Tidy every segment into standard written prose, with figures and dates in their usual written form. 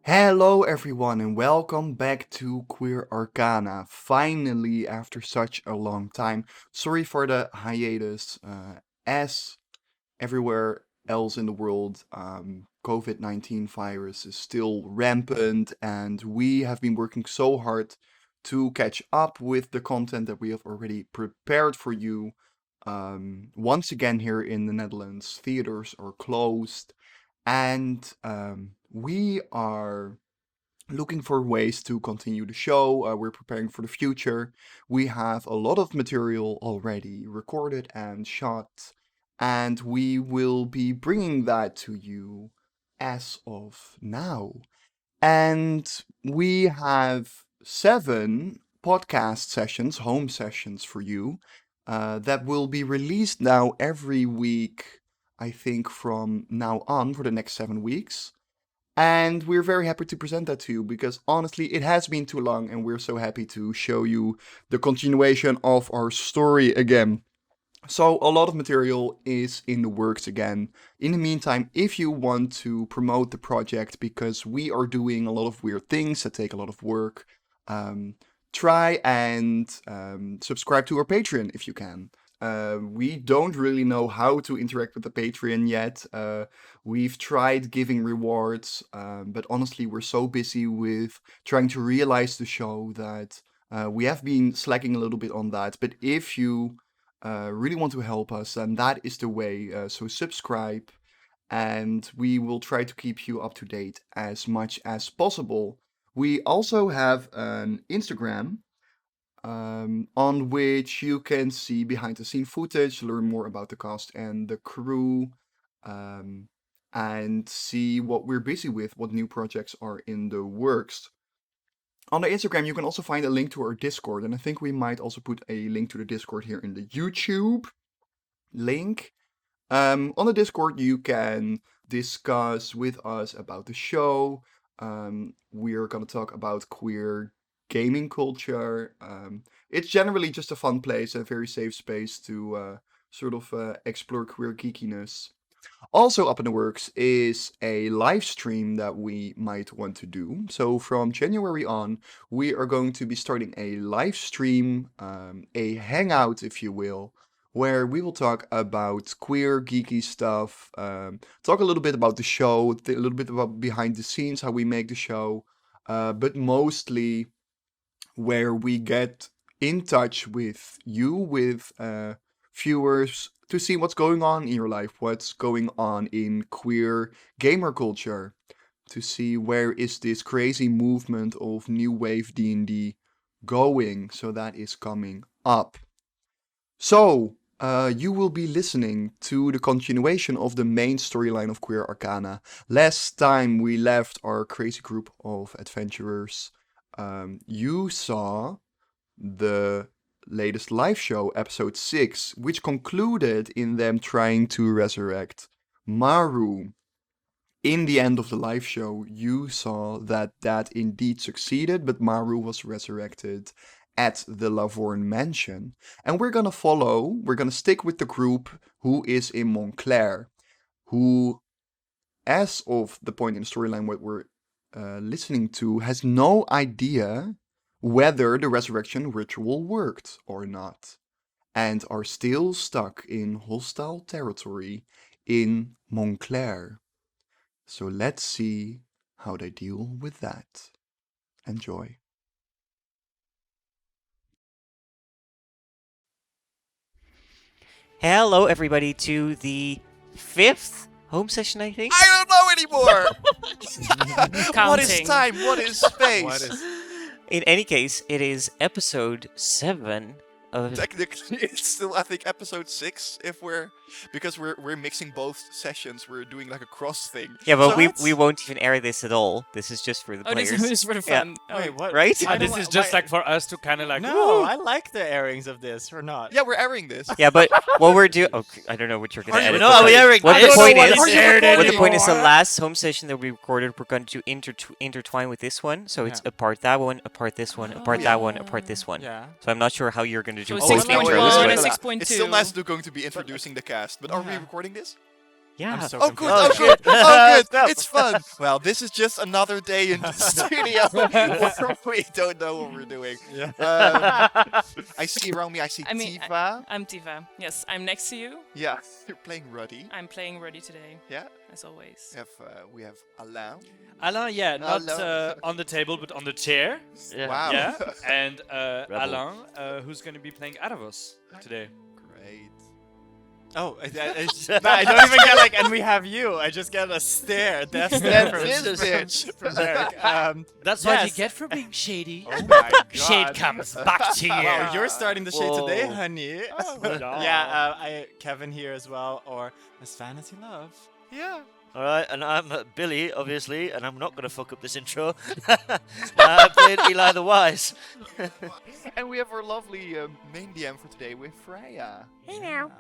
Hello, everyone, and welcome back to Queer Arcana. Finally, after such a long time. Sorry for the hiatus. As everywhere else in the world, COVID-19 virus is still rampant, and we have been working so hard to catch up with the content that we have already prepared for you. Once again, here in the Netherlands, theaters are closed, and we are looking for ways to continue the show. We're preparing for the future. We have a lot of material already recorded and shot, and we will be bringing that to you as of now. And we have 7 podcast sessions, home sessions for you, that will be released now every week, I think, from now on for the next 7 weeks. And we're very happy to present that to you because honestly, it has been too long, and we're so happy to show you the continuation of our story again. So, a lot of material is in the works again. In the meantime, if you want to promote the project because we are doing a lot of weird things that take a lot of work, um, try and subscribe to our Patreon if you can. We don't really know how to interact with the Patreon yet. We've tried giving rewards, but honestly, we're so busy with trying to realize the show that we have been slacking a little bit on that. But if you really want to help us, then that is the way. So subscribe, and we will try to keep you up to date as much as possible. We also have an Instagram on which you can see behind the scene footage, learn more about the cast and the crew, um, and see what we're busy with, what new projects are in the works. On the Instagram, you can also find a link to our Discord, and I think we might also put a link to the Discord here in the YouTube link. On the Discord, you can discuss with us about the show. We're gonna talk about queer gaming culture. It's generally just a fun place, a very safe space to explore queer geekiness. Also up in the works is a live stream that we might want to do. So from January on, we are going to be starting a live stream, a hangout, if you will, where we will talk about queer geeky stuff, talk a little bit about the show, a little bit about behind the scenes, how we make the show, but mostly where we get in touch with you, with viewers, to see what's going on in your life, what's going on in queer gamer culture, to see where is this crazy movement of new wave D&D going. So that is coming up. So, you will be listening to the continuation of the main storyline of Queer Arcana. Last time we left our crazy group of adventurers, you saw the latest live show, episode 6, which concluded in them trying to resurrect Maru. In the end of the live show, you saw that that indeed succeeded, but Maru was resurrected at the LaVornes mansion. And we're gonna stick with the group who is in Montclaire, who, as of the point in the storyline what we're listening to, has no idea whether the resurrection ritual worked or not, and are still stuck in hostile territory in Montclair. So let's see how they deal with that. Enjoy. Hello, everybody, to the 5th home session, I think. I don't know anymore. What is Counting. time? What is space? What is- In any case, it is episode 7 of. Technically, it's still I think episode 6 because we're mixing both sessions. We're doing like a cross thing. Yeah, but So we that's- won't even air this at all. This is just for the Oh, this players. is for the Yeah. fun. Oh, Wait, what? Right? I this don't is li- just why- like for us to kind of like. No, woo! I like the airings of this, or not. Yeah, we're airing this. Yeah, but what we're doing. Oh, I don't know what you're going Are to you- edit. no, but are we like, airing- What I the don't know point what is. is aired What the point is, the anymore. last home session that we recorded, we're going to intertwine with this one. So it's Yeah. a part that one, a part this one, a part that one, a part this one. Yeah. So I'm not sure how you're going to do So both it's intros. 6.1 but- and It's 6.2. still nice to going to be introducing the cast, but are we Yeah. recording this? Yeah. I'm so Oh, good. confused. Oh, good. Oh, good. Stop. It's fun. Well, this is just another day in the studio where we don't know what we're doing. Yeah. I see around me, I see I mean, Tiva. I'm Tiva. Yes, I'm next to you. Yeah, you're playing Ruddy. I'm playing Ruddy today, Yeah. as always. We have Alain. Alain, yeah, not Alain. on the table, but on the chair. Yeah. Wow. Yeah. And Rebel. Alain, who's going to be playing Aaravos today. Great. Oh, I don't even get like, and we have you. I just get a stare, death stare from, This bitch. from Derk. That's what what you you get for being shady. Oh my god. Shade comes back to you. Wow, you're starting the shade today, Whoa. honey. no. Yeah, Kevin here as well, or Miss Vanity Love. Yeah. All right, and I'm Billy, obviously, and I'm not going to fuck up this intro. I'm playing Eli the Wise. And we have our lovely main DM for today with Freya. Hey now.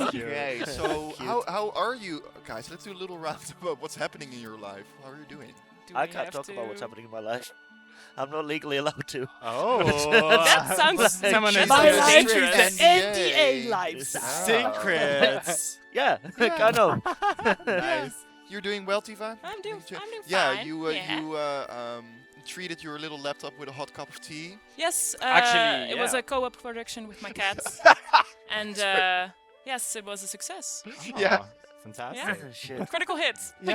Okay, so how are you guys? Let's do a little round about what's happening in your life. How are you doing? Do I we can't have talk about what's to- happening in my life. I'm not legally allowed to. Oh, That sounds- someone My is life doing is NDA secrets. Yeah, kind of. Nice. You're doing well, Tiva? I'm doing Yeah, fine. you treated your little laptop with a hot cup of tea. Yes, Actually, it was yeah. a co-op production with my cats. And yes, it was a success. Yeah. Oh, fantastic. Yeah. Shit. Critical hits. Shit.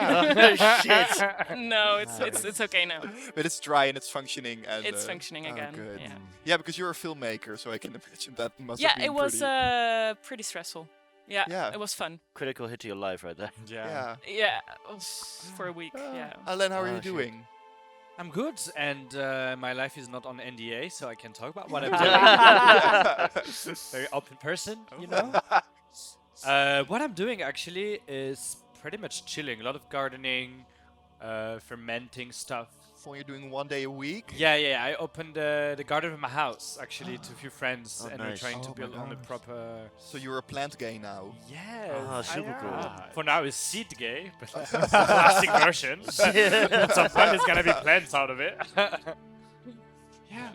No, it's okay now. But it's dry and it's functioning. And, It's functioning oh, again. good. Yeah. Yeah, because you're a filmmaker, so I can imagine that must Yeah, have been it was pretty... pretty stressful. Yeah, Yeah. it was fun. Critical hit to your life right there. Yeah. Yeah. Yeah, for a week. Yeah. Alan, how are Oh, you shit. doing? I'm good, and my life is not on NDA, so I can talk about what I'm doing. Very open person, you know. What I'm doing actually is pretty much chilling. A lot of gardening, fermenting stuff. So you're doing 1 day a week? Yeah. I opened the garden of my house actually to a few friends, Oh, and nice. we're trying to Oh my build on a God. proper. So you're a plant gay now? Yeah. Ah, super cool. For now, it's seed gay, but the plastic version. At some point, there's gonna be plants out of it. Yeah.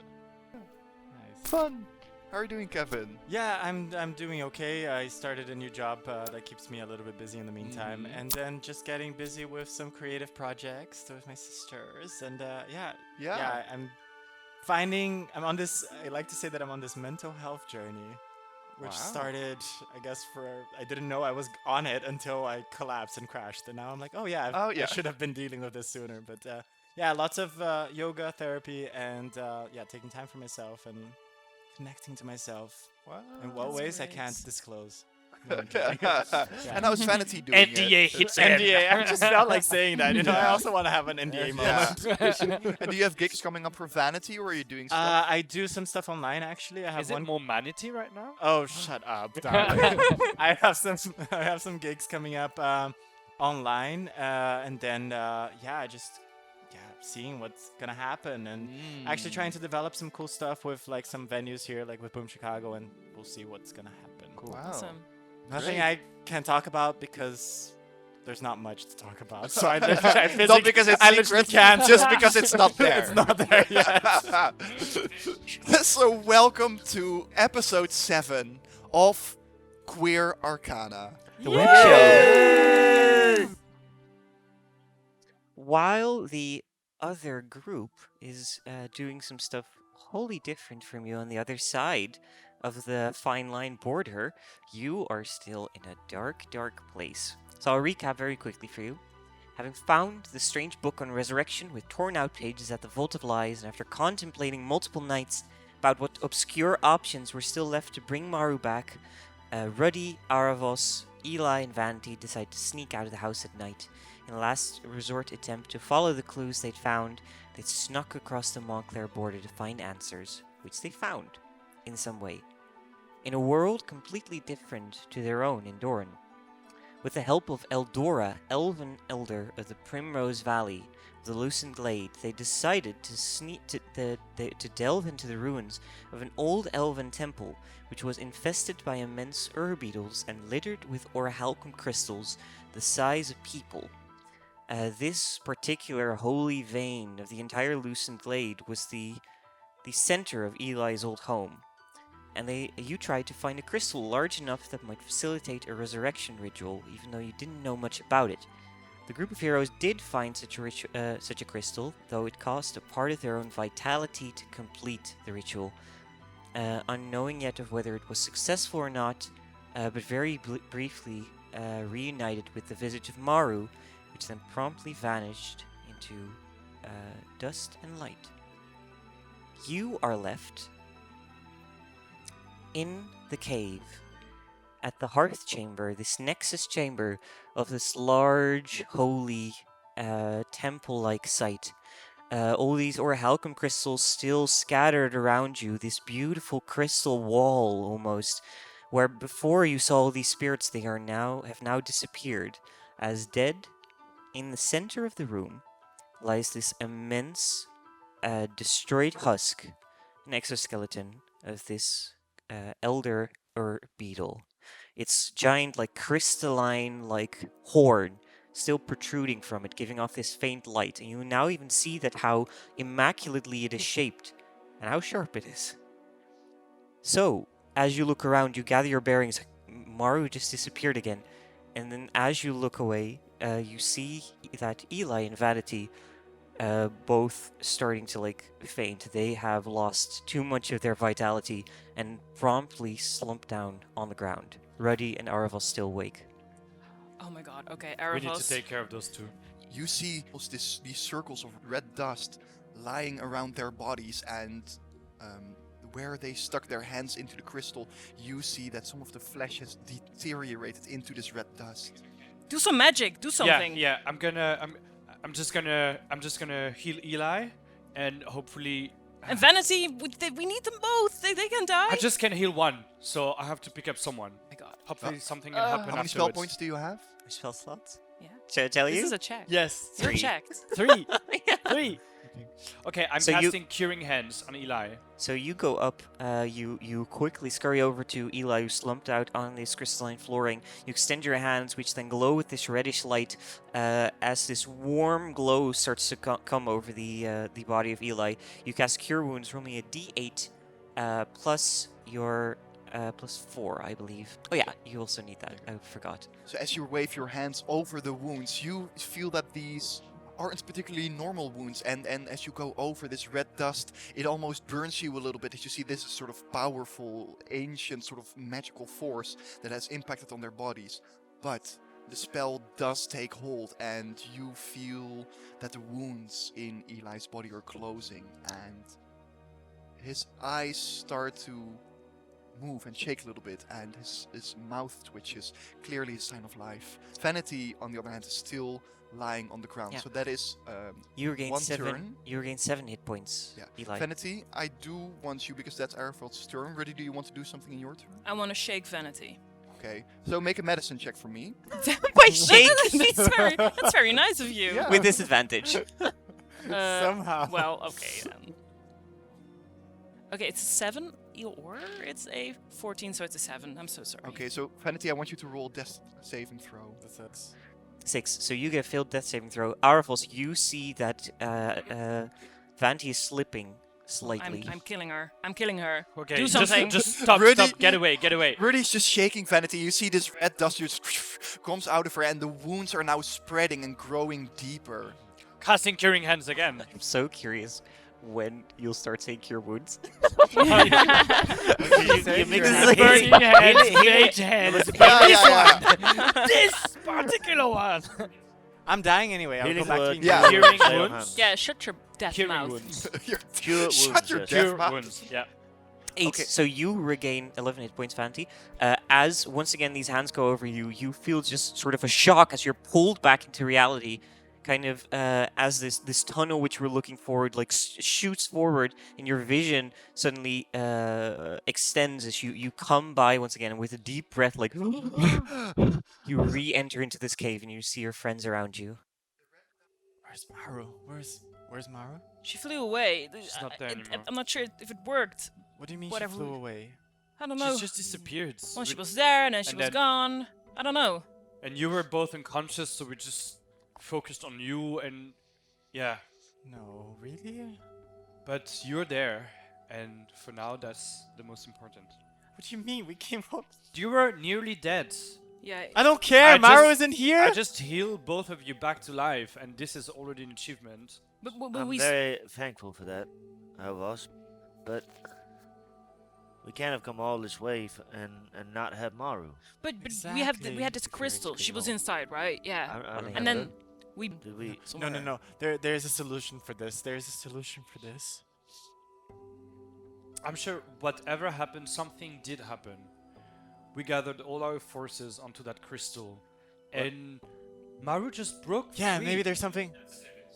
Nice. Fun. How are you doing, Kevin? Yeah, I'm doing okay. I started a new job that keeps me a little bit busy in the meantime, and then just getting busy with some creative projects with my sisters, and yeah, I'm on this. I like to say that I'm on this mental health journey, which Wow. started, I guess, I didn't know I was on it until I collapsed and crashed, and now I'm like, oh yeah, I should have been dealing with this sooner, but yeah, lots of yoga therapy and taking time for myself and connecting to myself. Wow. In what That's ways I great. can't disclose. And how's Vanity doing NDA it? hits NDA. I just felt like saying that. You know, I also want to have an NDA moment. And do you have gigs coming up for Vanity, or are you doing stuff? I do some stuff online actually. I have Is one. it more manatee right now? Oh, shut up, darling. I have some gigs coming up online, and then seeing what's gonna happen, and actually trying to develop some cool stuff with like some venues here, like with Boom Chicago, and we'll see what's gonna happen. Cool. Wow. Awesome. Nothing Great. I can talk about because there's not much to talk about. So I Not because it's I literally secret, can't. just because it's not there. It's not there yet. So welcome to episode 7 of Queer Arcana. The web show. While the other group is doing some stuff wholly different from you on the other side of the fine line border, you are still in a dark, dark place. So I'll recap very quickly for you. Having found the strange book on resurrection with torn out pages at the Vault of Lies, and after contemplating multiple nights about what obscure options were still left to bring Maru back, Ruddy, Aaravos, Eli, and Vanity decide to sneak out of the house at night. In a last resort attempt to follow the clues they'd found, they snuck across the Montclaire border to find answers, which they found, in some way. In a world completely different to their own in Doran. With the help of Eldora, elven elder of the Primrose Valley, the Lucent Glade, they decided to delve into the ruins of an old elven temple, which was infested by immense beetles and littered with orichalcum crystals the size of people. This particular holy vein of the entire Lucent Glade was the center of Eli's old home. and you tried to find a crystal large enough that might facilitate a resurrection ritual, even though you didn't know much about it. The group of heroes did find such a crystal, though it cost a part of their own vitality to complete the ritual. Unknowing yet of whether it was successful or not, but very briefly reunited with the visage of Maru, which then promptly vanished into dust and light. You are left in the cave at the hearth chamber, this nexus chamber of this large, holy, temple-like site. All these orichalcum crystals still scattered around you, this beautiful crystal wall almost, where before you saw all these spirits, they have now disappeared. As dead, in the center of the room, lies this immense, destroyed husk, an exoskeleton of this elder or beetle. Its giant, crystalline, horn still protruding from it, giving off this faint light. And you now even see that how immaculately it is shaped and how sharp it is. So, as you look around, you gather your bearings. Maru just disappeared again. And then as you look away, you see that Eli and Vanity both starting to faint. They have lost too much of their vitality and promptly slump down on the ground. Ruddy and Aaravos still awake. Oh my god, okay, We need to Aaravos. take care of those two. You see these circles of red dust lying around their bodies, and where they stuck their hands into the crystal, you see that some of the flesh has deteriorated into this red dust. Do some magic, do something. Yeah. I'm just gonna heal Eli, and hopefully. And Vanity, we need them both. They can die. I just can heal one, so I have to pick up someone. Oh my god. Hopefully something can happen How many spell afterwards. points do you have? Spell slots? Yeah. Should I tell This you? is a check. Yes. You're 3. checked. 3. Yeah. 3. Okay, I'm So you- casting Curing Hands on Eli. So you go up, you quickly scurry over to Eli, who's slumped out on this crystalline flooring. You extend your hands, which then glow with this reddish light, as this warm glow starts to come over the body of Eli. You cast Cure Wounds, roll me a d8, plus your plus 4, I believe. Oh yeah, you also need that. I forgot. So as you wave your hands over the wounds, you feel that these aren't particularly normal wounds, and as you go over this red dust, it almost burns you a little bit as you see this sort of powerful, ancient, sort of magical force that has impacted on their bodies. But the spell does take hold, and you feel that the wounds in Eli's body are closing, and his eyes start to move and shake a little bit, and his mouth twitches, clearly a sign of life. Vanity, on the other hand, is still lying on the ground. Yeah. So that is You regain one 7. turn. You regain 7 hit points. Yeah. Eli. Vanity, I do want you, because that's Aaravos' turn. Ruddy, do you want to do something in your turn? I want to shake Vanity. Okay. So make a medicine check for me. By shake That's very nice of you. Yeah. with disadvantage. Somehow. Well, okay then. Okay, it's a 7 or it's a 14, so it's a 7. I'm so sorry. Okay, so Vanity, I want you to roll death saving throw. That's 6. So you get a failed death saving throw. Aaravos, you see that Vanity is slipping slightly. I'm killing her. I'm killing her. Okay, Do something. Just stop, Ruddy- stop, get away. Ruddy's just shaking Vanity. You see this red dust just comes out of her, and the wounds are now spreading and growing deeper. Casting Curing Hands again. I'm so curious when you'll start saying cure wounds. You make your this hands. burning hands, mage hands. Yeah. This particular one. I'm dying anyway. I'll go Healing back to word, you. Yeah. Curing lay on wounds. hands. Yeah, shut your death Curing mouth. wounds. Cure wounds, Shut your yes. death Cure mouth. wounds. Yeah. 8. Okay. So you regain 11 hit points, Vanity. As once again these hands go over you, you feel just sort of a shock as you're pulled back into reality. Kind of as this tunnel which we're looking forward shoots forward, and your vision suddenly extends as you come by once again, and with a deep breath, you re-enter into this cave, and you see your friends around you. Where's Maru? Where's Maru? She flew away. She's not there anymore. I'm not sure if it worked. What do you mean Whatever she flew we- away? I don't know. She's just disappeared. Well, she was there and then she and was then- gone. I don't know. And you were both unconscious, so we just focused on you, and yeah. No, really? But you're there, and for now, that's the most important. What do you mean? We came home. You were nearly dead. Yeah. I don't care. Maru isn't here. I just healed both of you back to life, and this is already an achievement. But I'm we very thankful for that, Aaravos. But we can't have come all this way and not have Maru. but we had this crystal. She was inside, right? Yeah. I don't And have then we. Did we? No. There's a solution for this. There's a solution for this. I'm sure whatever happened, something did happen. We gathered all our forces onto that crystal, and Maru just broke Yeah, free. maybe there's something.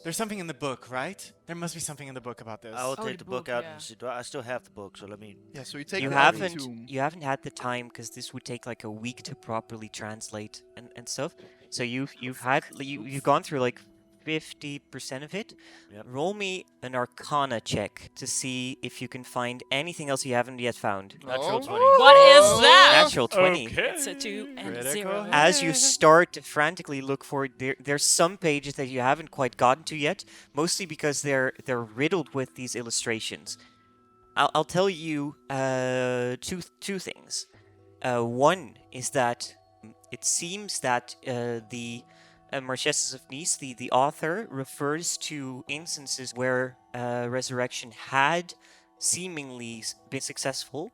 There's something in the book, right? There must be something in the book about this. I will Oh, take the the book book, out yeah. and see. I still have the book, so let me. Yeah, so you take You it out of the haven't tomb. you haven't had the time because this would take like a week to properly translate and stuff. So you've gone through like 50% of it. Yep. Roll me an Arcana check to see if you can find anything else you haven't yet found. Natural 20. What is that? Natural 20. It's a 2 and Critical 0. hit. As you start to frantically look for it, there's some pages that you haven't quite gotten to yet, mostly because they're riddled with these illustrations. I'll tell you two things. One is that it seems that the Marchesses of Nice, the author, refers to instances where resurrection had seemingly been successful,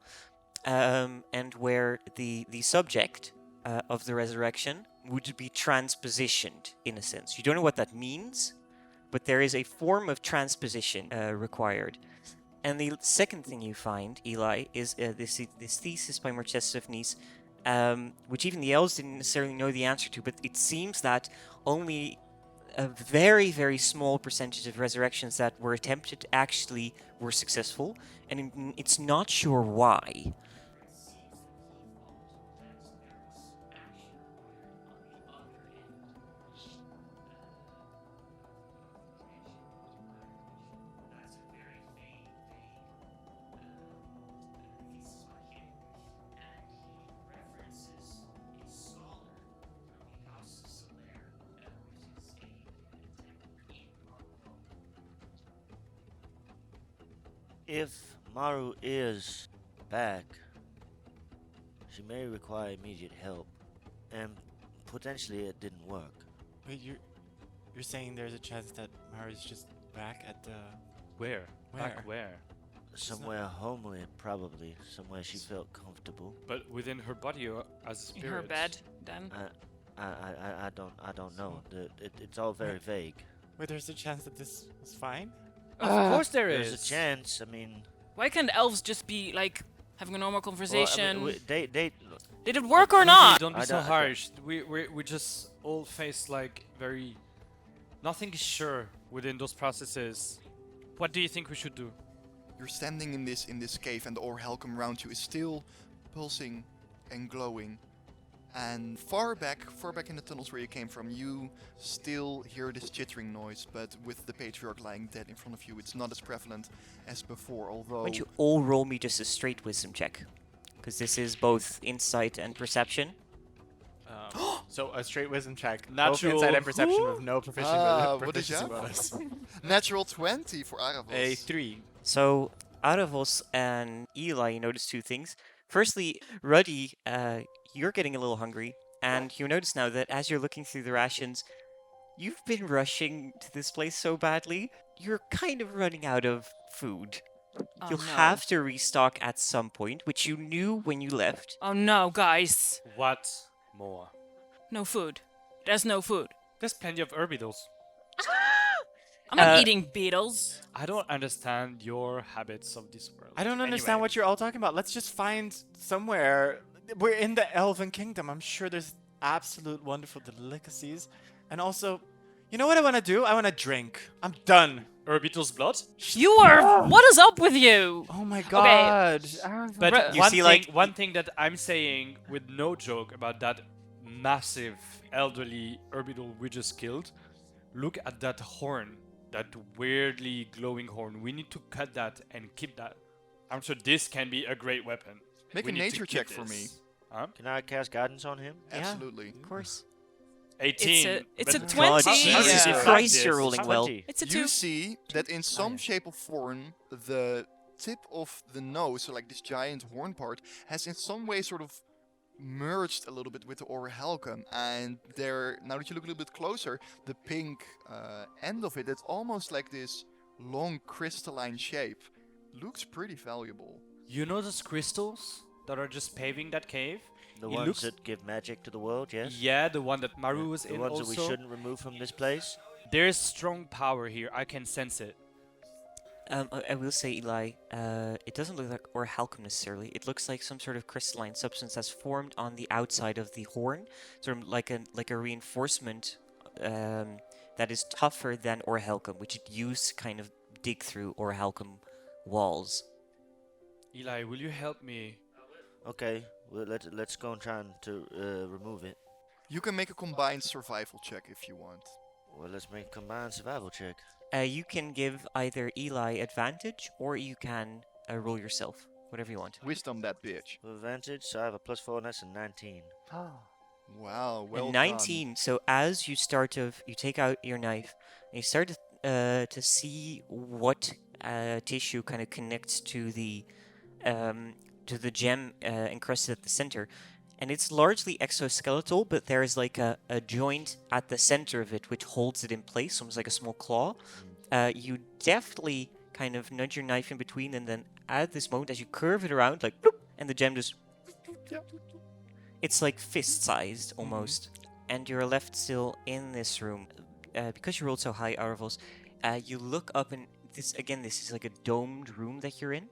and where the subject of the resurrection would be transpositioned, in a sense. You don't know what that means, but there is a form of transposition required. And the second thing you find, Eli, is this thesis by Marchesses of Nice, which even the elves didn't necessarily know the answer to, but it seems that only a very, very small percentage of resurrections that were attempted actually were successful, and it's not sure why. If Maru is back, she may require immediate help, and potentially it didn't work. Wait, you're saying there's a chance that Maru's just back at the Where? Where? Back where? Somewhere homely, probably. Somewhere she felt comfortable. But within her body or as a In spirit? her bed, then. I don't know. It's all very vague. Wait, there's a chance that this was fine? Of course there There's is. a chance. I mean, Why can't elves just be like having a normal conversation? well, I mean, they Did it work or Rudy, not? Don't be I so don't- harsh. We just all face like very. Nothing is sure within those processes. What do you think we should do? You're standing in this cave, and the orhelcum around you is still pulsing and glowing. And far back in the tunnels where you came from, you still hear this chittering noise, but with the patriarch lying dead in front of you, it's not as prevalent as before, although... Why don't you all roll me just a straight wisdom check? Because this is both insight and perception. So a straight wisdom check. Both Natural- insight and perception with no what did you proficiency have? bonus. Natural 20 for Aaravos. A 3. So, Aaravos and Eli, you notice two things. Firstly, Ruddy, you're getting a little hungry, and you notice now that as you're looking through the rations, you've been rushing to this place so badly, you're kind of running out of food. Oh, You'll no. have to restock at some point, which you knew when you left. Oh no, guys. What more? No food. There's no food. There's plenty of herbidals. I'm not Uh, eating beetles. I don't understand your habits of this world. I don't understand Anyway, what you're all talking about. Let's just find somewhere. We're in the Elven Kingdom. I'm sure there's absolute wonderful delicacies. And also, you know what I want to do? I want to drink. I'm done. Herbital's blood? You are. What is up with you? Oh my god. But You see, like- one thing that I'm saying with no joke about that massive elderly herbidal we just killed, look at that horn, that weirdly glowing horn. We need to cut that and keep that. I'm sure this can be a great weapon. Make We a need to nature keep check for me. this. Huh? Can I cast guidance on him? Absolutely. Of course. 18. It's a but 20. God, Yeah. Jesus Yeah. Christ, you're rolling well. It's a You 2. see that in some shape or form, the tip of the nose, so like this giant horn part, has in some way sort of merged a little bit with the orichalcum, and there, now that you look a little bit closer, the pink end of it, it's almost like this long crystalline shape. Looks pretty valuable. You know those crystals that are just paving that cave? The It ones looks- that give magic to the world, yes? Yeah, the one that Maru was The in ones also. that we shouldn't remove from this place? There's strong power here. I can sense it. I will say, Eli, it doesn't look like orichalcum necessarily. It looks like some sort of crystalline substance that's formed on the outside of the horn, sort of like a reinforcement that is tougher than orichalcum, which it used to kind of dig through orichalcum walls. Eli, will you help me? Okay, well, let's go and try to remove it. You can make a combined survival check if you want. Well, let's make a combined survival check. You can give either Eli advantage, or you can roll yourself, whatever you want. Wisdom that bitch. With advantage, so I have a +4 and that's a 19. Wow, well And done. 19. So as you you take out your knife, and you start to see what tissue kind of connects to the gem encrusted at the center. And it's largely exoskeletal, but there is like a joint at the center of it which holds it in place, almost like a small claw. You deftly kind of nudge your knife in between, and then at this moment, as you curve it around, like, bloop, and the gem just... It's like fist-sized, almost. And you're left still in this room. Because you rolled so high, Aaravos, you look up, and this is like a domed room that you're in.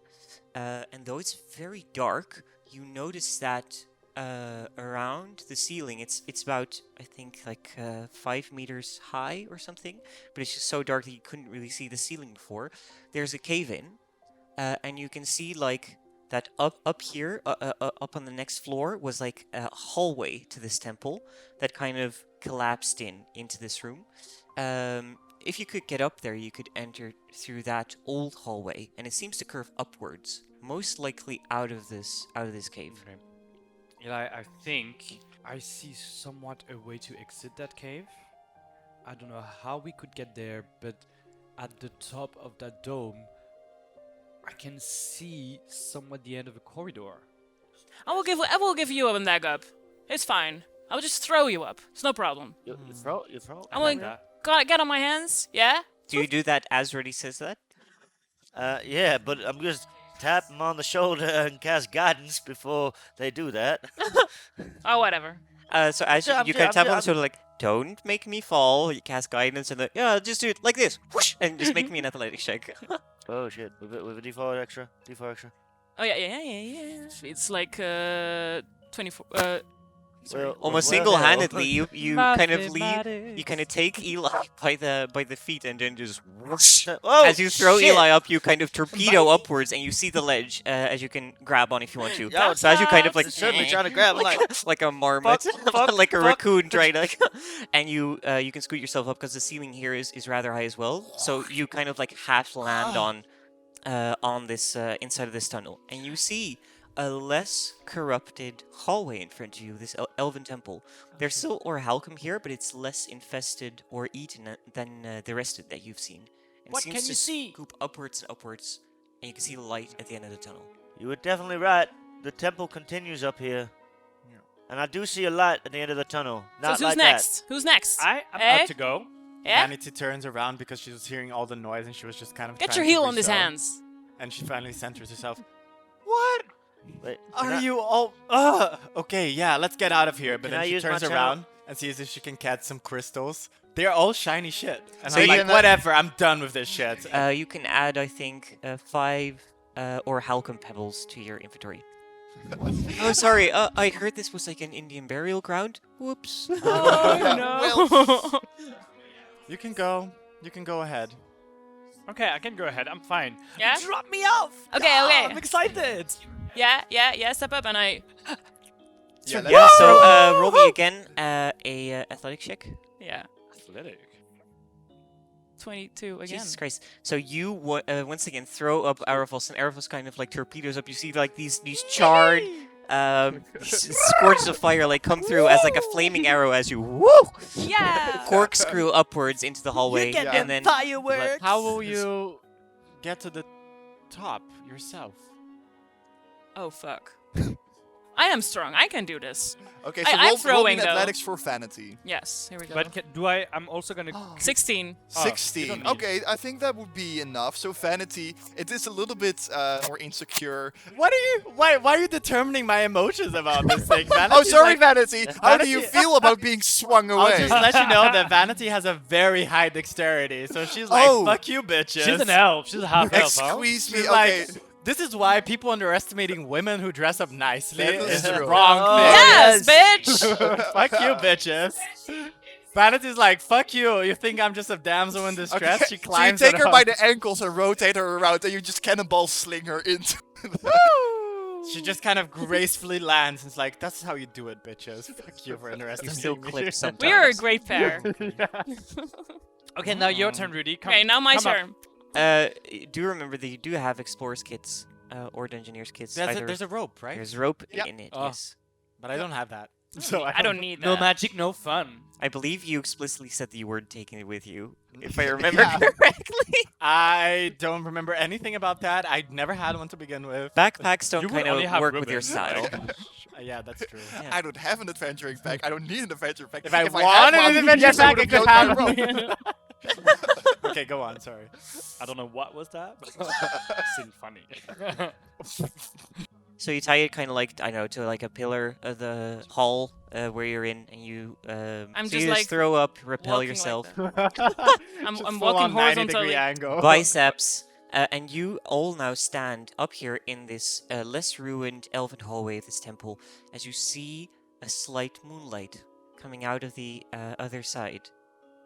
And though it's very dark, you notice that around the ceiling, it's about, I think, like 5 meters high or something, but it's just so dark that you couldn't really see the ceiling before. There's a cave in, and you can see like that up here, up on the next floor, was like a hallway to this temple that kind of collapsed into this room. If you could get up there, you could enter through that old hallway, and it seems to curve upwards, most likely out of this cave. Okay. Eli, I think I see somewhat a way to exit that cave. I don't know how we could get there, but at the top of that dome, I can see somewhat the end of a corridor. I will give you a leg up. It's fine. I will just throw you up. It's no problem. You throw? I will get on my hands. Yeah. Do you do that as Ruddy says that? Yeah, but I'm just tap them on the shoulder and cast guidance before they do that. Oh, whatever. So as you kind of tap on the shoulder, like, don't make me fall. You cast guidance, and just do it like this, whoosh, and just make me an athletics check. Oh shit, with a D4 extra. Oh yeah. It's like 24. Well, Almost well, single-handedly, you kind of lead, Mathematics. you kind of take Eli by the feet, and then just whoosh. Oh, As you throw shit. Eli up, you kind of torpedo upwards, and you see the ledge as you can grab on if you want to. Yo, So as you kind of like certainly trying to grab like a marmot, fuck, like a fuck. raccoon trying to, and you can scoot yourself up because the ceiling here is rather high as well. So you kind of like half land on this inside of this tunnel, and you see a less corrupted hallway in front of you, this elven temple. There's still orichalcum here, but it's less infested or eaten than the rest of that you've seen. And What it seems can to you see? scoop upwards and upwards, and you can see the light at the end of the tunnel. You were definitely right. The temple continues up here. Yeah. And I do see a light at the end of the tunnel. Not So who's like next? Who's next? I'm Eh? up to go. Yeah. Vanity turns around because she was hearing all the noise and she was just kind of Get trying your to heel on these resolve. hands. And she finally centers herself. What? Wait, Are you all... okay, yeah, let's get out of here. But Can I then she use my turns channel? around and sees if she can catch some crystals. They're all shiny shit. And So I'm you like, can, whatever, I'm done with this shit. You can add, I think, 5 orichalcum pebbles to your inventory. Oh, sorry. I heard this was like an Indian burial ground. Whoops. Oh no. You can go ahead. Okay, I can go ahead. I'm fine. Yeah? Drop me off. Okay, Ah, okay. I'm excited. Yeah. Step up, and I. Yeah, let's- Yeah. So roll me again a athletic check. Yeah. Athletic. 22 again. Jesus Christ. So you once again throw up Aaravos, and Aaravos kind of like torpedoes up. You see like these charred scorches of fire like come through as like a flaming arrow as you Yeah. corkscrew upwards into the hallway, get and then fireworks. How will you get to the top yourself. Oh, fuck. I am strong. I can do this. Okay, so I'm roll me throwing, an though. athletics for Vanity. Yes, here we go. But I'm also gonna. 16. Oh, you 16. don't need- Okay, I think that would be enough. So Vanity, it is a little bit more insecure. Why are you determining my emotions about this thing? Oh, Vanity's sorry, like- Vanity. How do you Vanity- feel about being swung I'll away? just let you know that Vanity has a very high dexterity, so she's like, Oh. fuck you, bitches. She's an elf. She's a half elf. Huh? Squeeze me. She's Okay. like, this is why people underestimating women who dress up nicely That is is the true. wrong Oh, thing. Yes, bitch! Fuck you, bitches. Vanity's like, fuck you. You think I'm just a damsel in distress? She So you climbs take it her up. by the ankles and rotate her around, and you just cannonball sling her into. She just kind of gracefully lands and is like, that's how you do it, bitches. Fuck you for You underestimating still me. clip sometimes. We are a great pair. Okay, now your turn, Rudy. Come. Okay, now my come up. turn. Do remember that you do have explorers kits or dungeoneers kits. There's a rope, right? There's rope Yep. in it. Oh. Yes. But I don't have that. So I don't need that. No magic, no fun. I believe you explicitly said that you weren't taking it with you, if I remember correctly. I don't remember anything about that. I never had one to begin with. Backpacks don't You would kind only of have work with your ribbons. style. Yeah, that's true. Yeah. I don't have an adventuring pack. I don't need an adventuring pack. If I had wanted one, an adventure yes, I pack, would've I could built my have rope. Okay, go on. Sorry. I don't know what was that, but seemed funny. So you tie it kind of like, I don't know, to like a pillar of the hall where you're in, and you I'm so just you like throw up, repel walking like yourself, that. I'm Just walking full-on 90-degree horizontally. angle. biceps, and you all now stand up here in this less ruined elven hallway of this temple as you see a slight moonlight coming out of the other side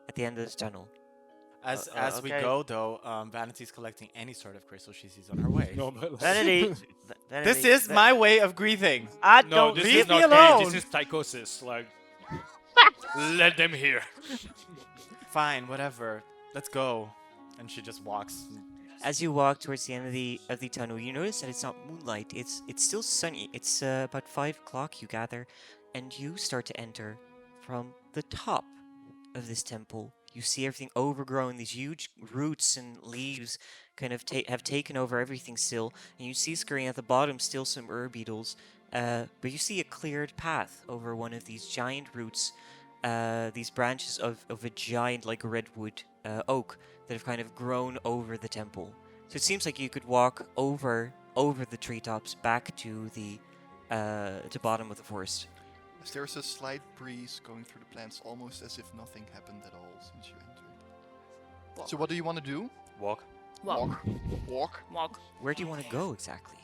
at the end of this tunnel. As we okay. go, though, Vanity's collecting any sort of crystal she sees on her way. no, but Vanity. Vanity. This is my way of grieving. I no, don't this leave is me not alone. This is psychosis. Like, let them hear. Fine, whatever. Let's go. And she just walks. As you walk towards the end of the tunnel, you notice that it's not moonlight. It's still sunny. It's about 5 o'clock, you gather, and you start to enter from the top of this temple. You see everything overgrown. These huge roots and leaves kind of have taken over everything still. And you see scurrying at the bottom still some beetles. But you see a cleared path over one of these giant roots. These branches of a giant, like redwood oak that have kind of grown over the temple. So it seems like you could walk over the treetops back to the bottom of the forest. There's a slight breeze going through the plants, almost as if nothing happened at all since you entered. So what do you want to do? Walk. Walk. Walk. Walk. Where do you want to go exactly?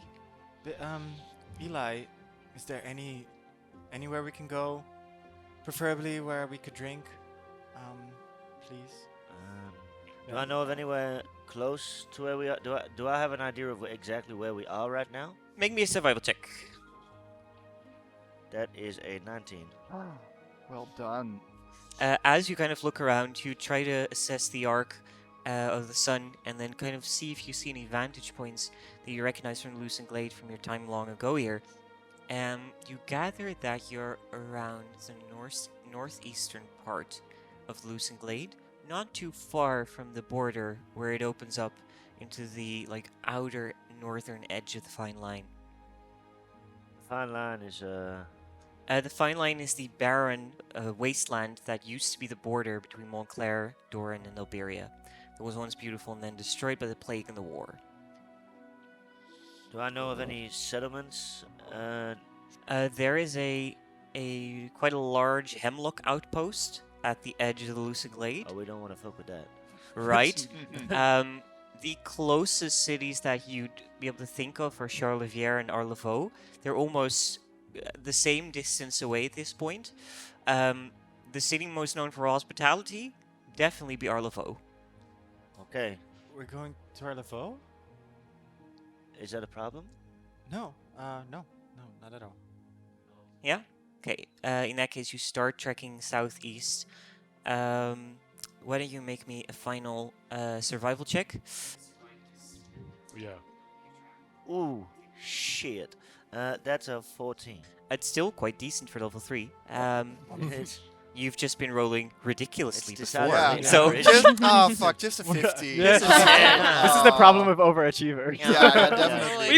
But, Eli, is there anywhere we can go? Preferably where we could drink. Please. Do I know of anywhere close to where we are? Do I have an idea of exactly where we are right now? Make me a survival check. That is a 19. Well done. As you kind of look around, you try to assess the arc of the sun and then kind of see if you see any vantage points that you recognize from Lucent Glade from your time long ago here. You gather that you're around the northeastern part of Lucent Glade, not too far from the border where it opens up into the outer northern edge of the Fine Line. Fine line is The Fine Line is the barren wasteland that used to be the border between Montclaire, Doran, and Alberia. It was once beautiful and then destroyed by the plague and the war. Do I know of any settlements? There is a quite a large hemlock outpost at the edge of the Lucid Glade, Oh, we don't want to fuck with that. right? The closest cities that you'd be able to think of are Charlevière and Arlevaux. They're almost the same distance away at this point. The city most known for hospitality, definitely be Arlevaux. Okay. We're going to Arlevaux? Is that a problem? No. No, not at all. Yeah? Okay. In that case, you start trekking southeast. Why don't you make me a final survival check? Yeah. Ooh, shit. That's a 14. It's still quite decent for level 3. It's you've just been rolling ridiculously It's before. disaster. So Just a 50. Yes. This is the problem with overachievers. Yeah, definitely.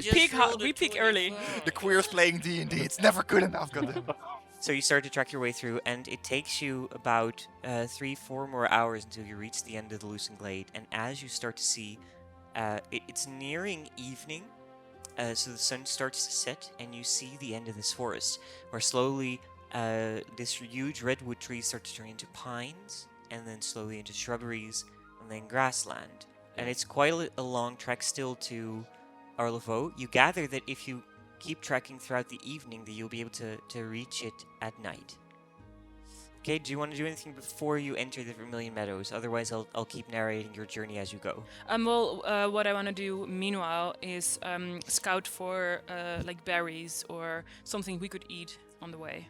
We peak early. The queers playing D&D. It's never good enough. So you start to track your way through, and it takes you about 3-4 more hours until you reach the end of the Lucent Glade. And as you start to see, it's nearing evening, so the sun starts to set, and you see the end of this forest, where slowly this huge redwood trees start to turn into pines, and then slowly into shrubberies, and then grassland. And it's quite a long trek still to Arlavo. You gather that if you keep trekking throughout the evening, that you'll be able to reach it at night. Okay, do you want to do anything before you enter the Vermilion Meadows? Otherwise, I'll keep narrating your journey as you go. What I want to do meanwhile is scout for like berries or something we could eat on the way.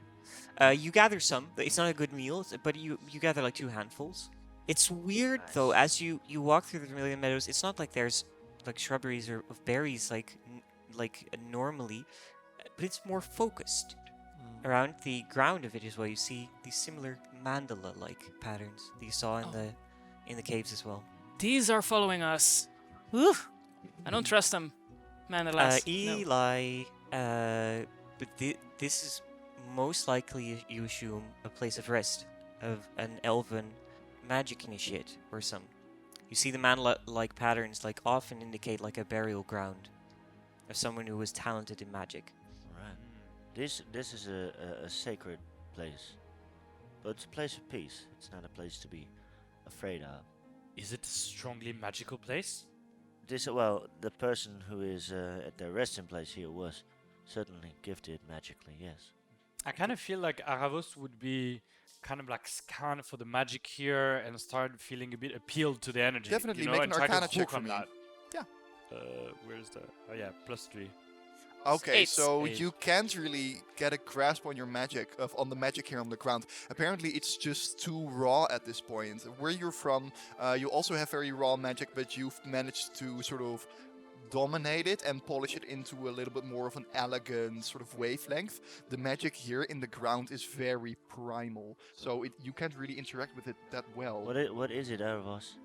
You gather some. It's not a good meal, but you gather like 2 handfuls. It's weird though, as you walk through the Vermilion Meadows, it's not like there's like shrubberies or of berries like normally, but it's more focused. Around the ground of it as well, you see these similar mandala-like patterns that you saw in the caves as well. These are following us. Whew. I don't trust them. Nonetheless. Eli, but this is most likely, you assume, a place of rest of an elven magic initiate or some. You see the mandala-like patterns like often indicate like a burial ground of someone who was talented in magic. Right. This is a sacred place, but it's a place of peace. It's not a place to be afraid of. Is it a strongly magical place? The person who is at their resting place here was certainly gifted magically. Yes. I kind of feel like Aaravos would be kind of like scan for the magic here and start feeling a bit appealed to the energy. Definitely, you know, make and an try to Arcana check hook for on me. that. Yeah. Where's the? Oh yeah, +3. Okay, Eight. so Eight. you can't really get a grasp on your magic, on the magic here on the ground. Apparently, it's just too raw at this point. Where you're from, you also have very raw magic, but you've managed to sort of dominate it and polish it into a little bit more of an elegant sort of wavelength. The magic here in the ground is very primal, so you can't really interact with it that well. What is it, Aaravos?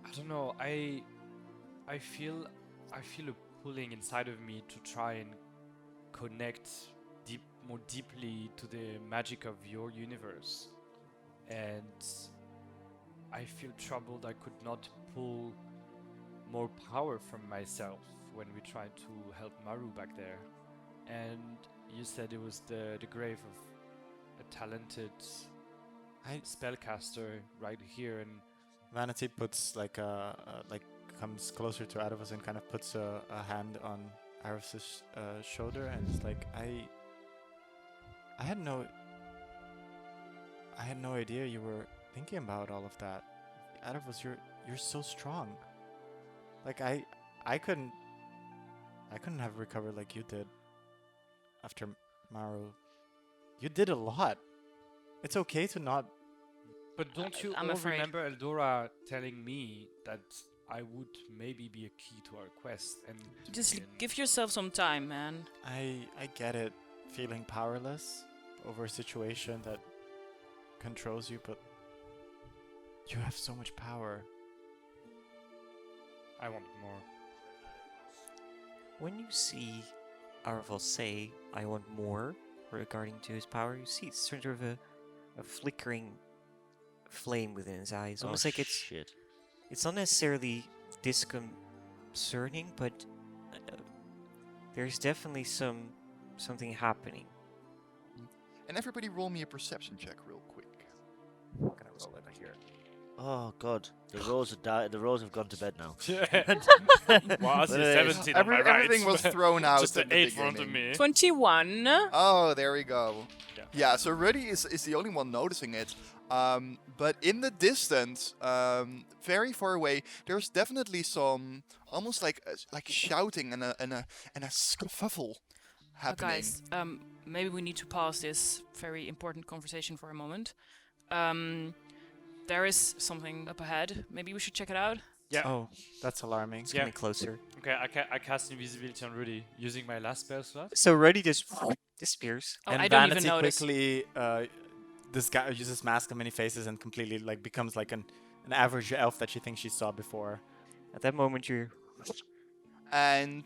I don't know. I feel a pulling inside of me to try and connect more deeply to the magic of your universe, and I feel troubled I could not pull more power from myself when we tried to help Maru back there. And you said it was the grave of a talented spellcaster right here, and Vanity puts comes closer to Aaravos and kind of puts a hand on Aaravos' shoulder, and it's like, I had no idea you were thinking about all of that. Aaravos, you're so strong. Like I couldn't have recovered like you did after Maru. You did a lot. It's okay to not. But don't you I'm all afraid. remember Eldora telling me that I would maybe be a key to our quest? And Just give yourself some time, man. I get it, feeling powerless over a situation that controls you, but you have so much power. I want more. When you see Aaravos say, "I want more," regarding to his power, you see it's sort of a flickering flame within his eyes, almost like it's not necessarily disconcerting, but there's definitely something happening. And everybody roll me a perception check real quick. I'm gonna roll it here. Oh God, the rolls have died. The rolls have gone to bed now. Wow, I see 17 on my right. Everything was thrown out Just at the the 8 front of beginning. me. 21. Oh, there we go. Yeah. Yeah, so Ruddy is the only one noticing it. But in the distance, very far away, there's definitely some almost like shouting and a scuffle happening. Guys, maybe we need to pause this very important conversation for a moment. There is something up ahead. Maybe we should check it out. Yeah. Oh, that's alarming. It's Yeah. coming closer. Okay, I cast invisibility on Ruddy using my last spell slot. So Ruddy just disappears. Oh, And I don't Vanity even notice. quickly this guy uses mask of many faces and completely like becomes like an average elf that she thinks she saw before. At that moment, you And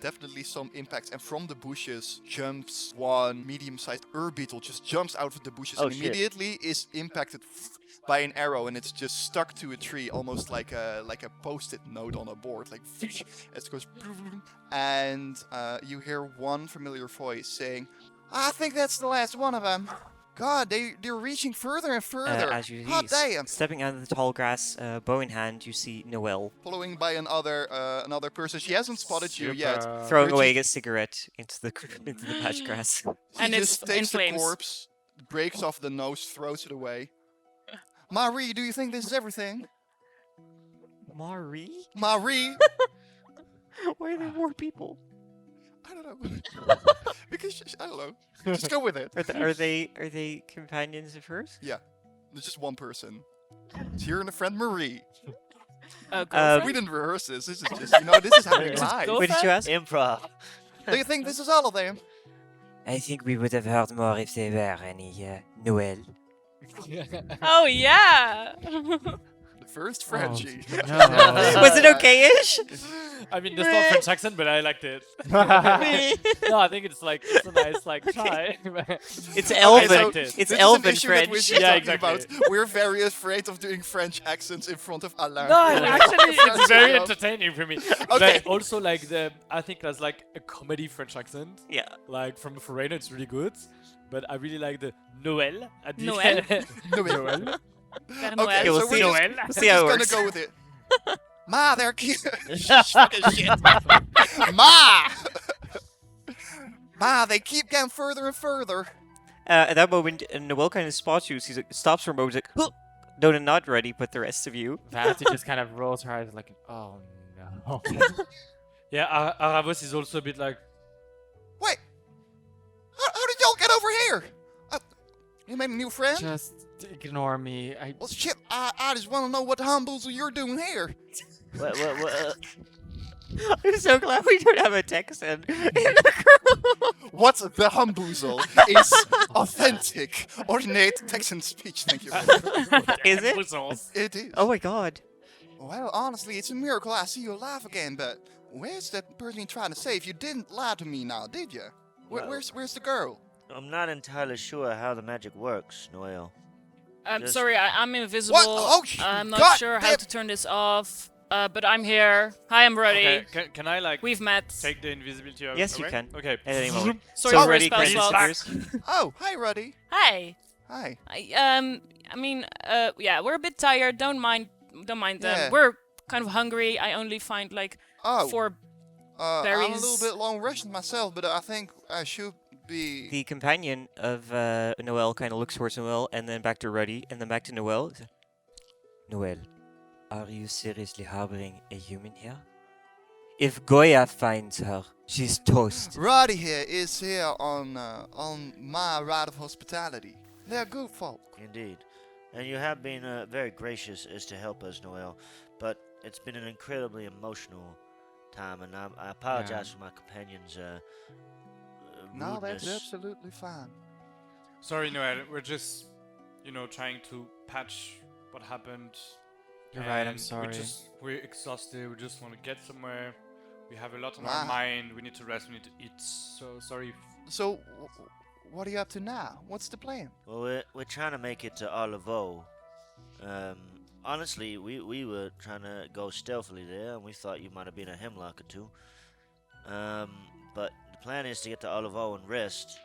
definitely some impacts. And from the bushes jumps one medium-sized beetle, just jumps out of the bushes Oh, and shit. immediately is impacted by an arrow, and it's just stuck to a tree, almost like a post-it note on a board, like as it goes. And you hear one familiar voice saying, "I think that's the last one of them. God, they're reaching further and further. as you Hot see, damn!" stepping out of the tall grass, bow in hand, you see Noelle Following by another person. She hasn't spotted you yet. Super. throwing But away she- a cigarette into the patch grass. She And just it's in takes the flames. corpse, breaks off the nose, throws it away. Marie, do you think this is everything? Marie? Marie? Why are there more people? I don't know. Because, I don't know. Just go with it. Are they companions of hers? Yeah. There's just one person. It's here and a friend Marie. We didn't rehearse this. This is just, this is happening live. Go What did you ask? Improv. Do you think this is all of them? I think we would have heard more if they were any Noelle. Oh yeah. The first Frenchie. Was it okay-ish? I mean, there's not French accent, but I liked it. No, I think it's a nice try. It's Elven. so liked it. It's This is Elven an issue that we're French. just Yeah, talking exactly. about. We're very afraid of doing French accents in front of Alain. No, actually, it's very Yeah. entertaining for me. Okay. But also, like I think there's like a comedy French accent. Yeah. Like from Foreigner, it's really good. But I really like the Noël at the Noël? end. Noël. Père Okay, Noël. Okay, we'll so see. we're We'll just, see how it we're works. just gonna go with it. Ma, they're cute. Fucking shit. Ma! Ma, they keep getting further and further. At that moment, Noelle kind of spots you. She stops for a moment. He's like, "Huh." No, not ready, but the rest of you. Vanity just kind of rolls her eyes like, oh no. Yeah, Aaravos is also a bit like. Wait, how did y'all get over here? You made a new friend? Just ignore me. Well, shit, I just want to know what humboozle you're doing here. What? I'm so glad we don't have a Texan in the group. What the humboozle is authentic, ornate Texan speech. Thank you. Is it? It is. Oh my god. Well, honestly, it's a miracle I see you alive again, but where's that person you're trying to save? You didn't lie to me now, did you? Well- Where's the girl? I'm not entirely sure how the magic works, Noelle. I'm Just- sorry, I'm invisible. What? Oh, I'm not God sure how damn- to turn this off. But I'm here. Hi, I'm Ruddy. Okay, can I like We've met. take the invisibility away? Yes, you can. Okay. At any moment. Sorry So for ready, spell credit slots. stickers. Oh, hi, Ruddy. Hi. Hi. I mean, yeah, we're a bit tired. Don't mind them. Yeah. We're kind of hungry. I only find like Oh, 4 I'm a little berries. bit long rushed myself, but I think I should be. The companion of Noelle kind of looks towards Noelle and then back to Ruddy and then back to Noelle. Noelle, are you seriously harboring a human here? If Goya finds her, she's toast. Ruddy here is here on my ride of hospitality. They're good folk. Indeed. And you have been very gracious as to help us, Noelle. But it's been an incredibly emotional time, and I apologize for my companions' No, that's rudeness. absolutely fine. Sorry, Noel. We're just, trying to patch what happened. You're right, I'm and sorry. We're exhausted. We just want to get somewhere. We have a lot on Wow. our mind. We need to rest. We need to eat. So sorry. So, what are you up to now? What's the plan? Well, we're trying to make it to Arcana. Honestly, we were trying to go stealthily there, and we thought you might have been a hemlock or two. But the plan is to get to Arcana and rest,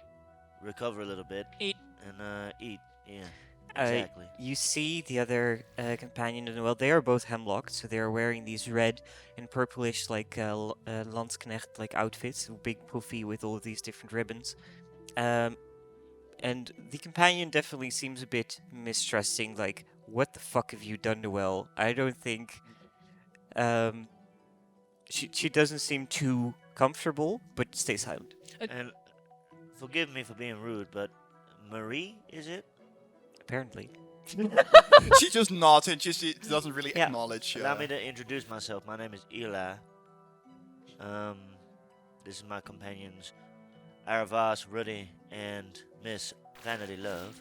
recover a little bit, Eat. and eat. Yeah, Uh, exactly. You see the other companion of Noelle. They are both hemlocked, so they are wearing these red and purplish like Landsknecht like outfits, big puffy with all of these different ribbons. And the companion definitely seems a bit mistrusting, like, what the fuck have you done, Noelle? I don't think she doesn't seem too comfortable, but stay silent. And forgive me for being rude, but Marie, is it? Apparently. She just nods and she doesn't really Yeah. acknowledge. Allow me to introduce myself. My name is Eli. This is my companions, Aaravos, Ruddy, and Miss Vanity Love.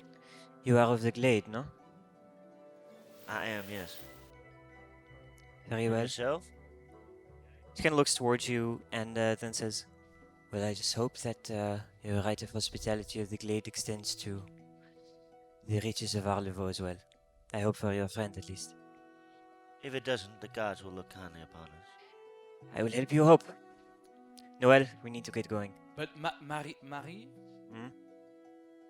You are of the glade, no? I am, yes. Very And well. yourself? She kind of looks towards you and then says, well, I just hope that your right of hospitality of the glade extends to the reaches of Arlevo as well. I hope for your friend, at least. If it doesn't, the gods will look kindly upon us. I will help you hope. Noel, we need to get going. But Marie? Hmm?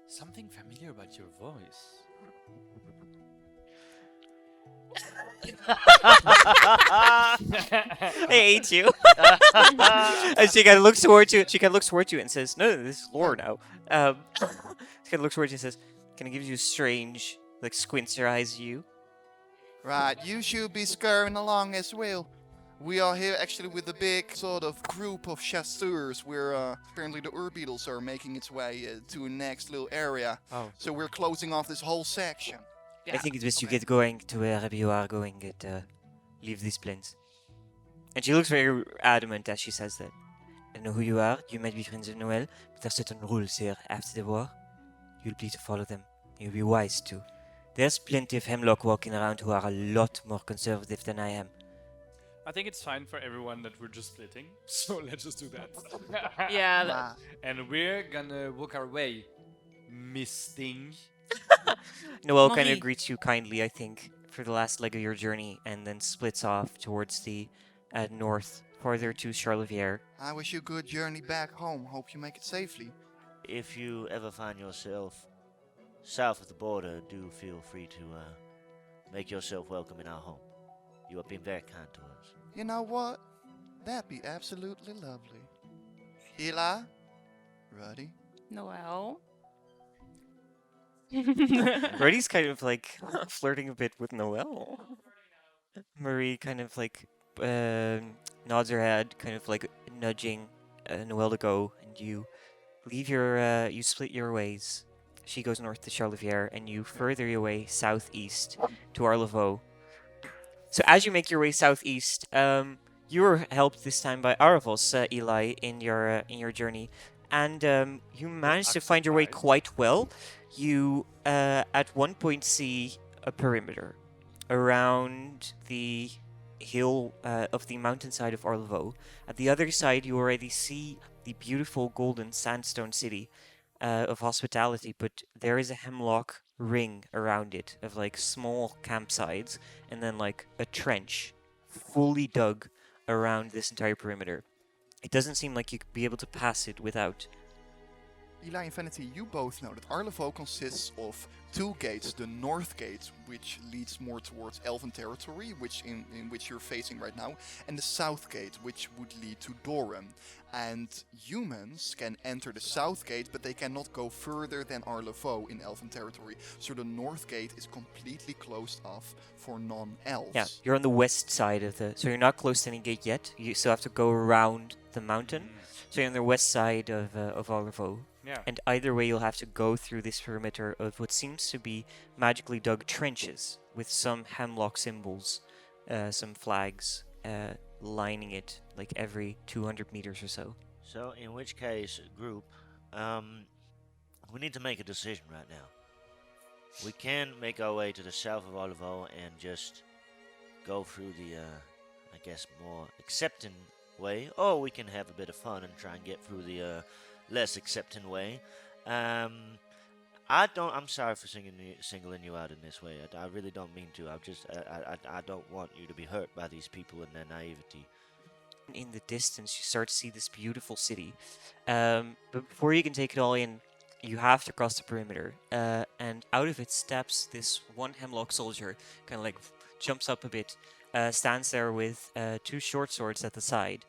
Something familiar about your voice. I hate you. And she kind of looks towards you. She kind of looks towards you and says, "No, this is lore now." She kind of looks towards you and says, "Kind of gives you a strange, like, squints her eyes at you." Right, you should be scurrying along as well. We are here actually with a big sort of group of chasseurs where apparently the Urbeetles are making its way to a next little area. Oh. So we're closing off this whole section. I think it's best you get going to wherever you are going and leave this place. And she looks very adamant as she says that. I know who you are. You might be friends of Noel, but there are certain rules here. After the war, you'll be to follow them. You'll be wise too. There's plenty of hemlock walking around who are a lot more conservative than I am. I think it's fine for everyone that we're just splitting. So let's just do that. Yeah. Nah. And we're gonna walk our way, Miss Thing. Noel kind Marie. of greets you kindly, I think, for the last leg of your journey, and then splits off towards the north, farther to Charlevière. I wish you a good journey back home. Hope you make it safely. If you ever find yourself south of the border, do feel free to make yourself welcome in our home. You have been very kind to us. You know what? That'd be absolutely lovely. Eli? Ruddy? Noel. Ruddy's kind of like flirting a bit with Noel. Marie kind of like nods her head, kind of like nudging Noel to go, and you leave your you split your ways. She goes north to Charlevière, and you further your way southeast to Arlevo. So as you make your way southeast, you were helped this time by Aaravos, Eli, in your journey, and you managed to find your way quite well. You at one point see a perimeter around the hill of the mountainside of Arlevo. At the other side, you already see the beautiful golden sandstone city of hospitality, but there is a hemlock ring around it of like small campsites and then like a trench fully dug around this entire perimeter. It doesn't seem like you could be able to pass it without. Eli and Vanity, you both know that Arlevo consists of two gates. The north gate, which leads more towards Elven territory, in which you're facing right now, and the south gate, which would lead to Doran. And humans can enter the south gate, but they cannot go further than Arlevo in Elven territory. So the north gate is completely closed off for non-elves. Yeah, you're on the west side of the... So you're not close to any gate yet. You still have to go around the mountain. So you're on the west side of Arlevo. Yeah. And either way, you'll have to go through this perimeter of what seems to be magically dug trenches with some hemlock symbols, some flags lining it like every 200 meters or so. So, in which case, group, we need to make a decision right now. We can make our way to the south of Arlevo and just go through the, I guess, more accepting way, or we can have a bit of fun and try and get through the less accepting way. I'm sorry for singling you out in this way. I really don't mean to. I don't want you to be hurt by these people and their naivety. In the distance, you start to see this beautiful city. But before you can take it all in, you have to cross the perimeter. And out of it steps this one hemlock soldier, kind of like jumps up a bit, stands there with two short swords at the side.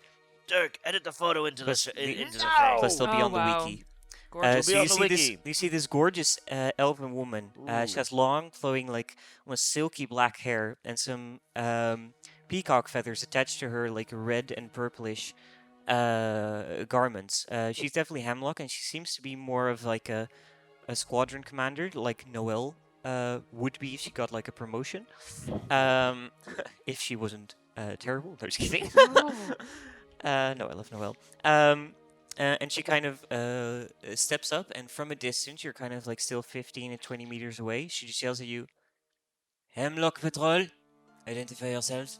Derk, edit the photo into Plus, the into the Plus face. they'll be Oh, on the wow. wiki. Gorgeous. So Be on you the see wiki. you see this gorgeous elven woman. She has long, flowing, like almost silky black hair and some peacock feathers attached to her, like red and purplish garments. She's definitely Hemlock, and she seems to be more of like a squadron commander, like Noelle would be if she got like a promotion. If she wasn't terrible. No, just kidding. No, I love Noelle. And she kind of steps up, and from a distance, you're kind of like still 15 to 20 meters away. She just yells at you, Hemlock Patrol, identify yourselves.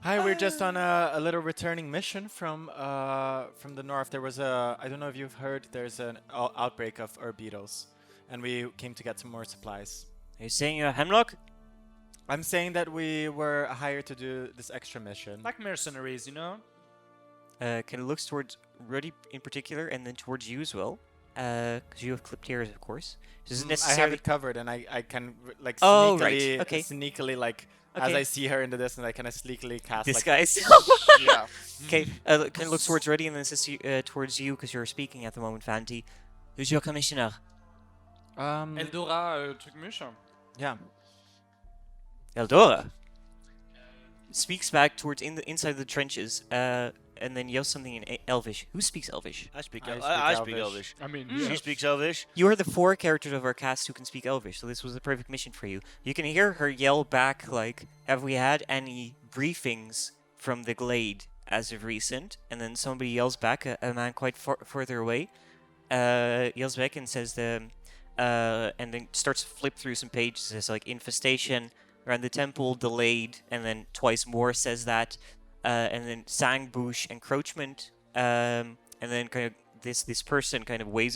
Hi, we're just on a little returning mission from the north. There was I don't know if you've heard, there's an outbreak of herb beetles, and we came to get some more supplies. Are you saying you're Hemlock? I'm saying that we were hired to do this extra mission. Like mercenaries, you know? Kind of looks towards Ruddy in particular, and then towards you as well. Because you have clipped ears, of course. Doesn't I necessarily. have it covered, and I can like Oh, sneakily, right. Okay. sneakily like Okay. as I see her in the distance, I kind of sneakily cast like Disguise. Yeah. Okay, kind of looks towards Ruddy and then says towards you because you're speaking at the moment, Vanity. Who's your commissioner? Eldora, truc méchant. yeah. Eldora. Speaks back towards inside the trenches, and then yells something in Elvish. Who speaks Elvish? I speak Elvish. Elvish. I mean, She speaks Elvish. You are the 4 characters of our cast who can speak Elvish, so this was the perfect mission for you. You can hear her yell back like, "Have we had any briefings from the Glade as of recent?" And then somebody yells back, a man quite further away, yells back and says and then starts to flip through some pages. It's like infestation around the temple, delayed, and then twice more says that, and then Sangbush encroachment, and then kind of this person kind of waves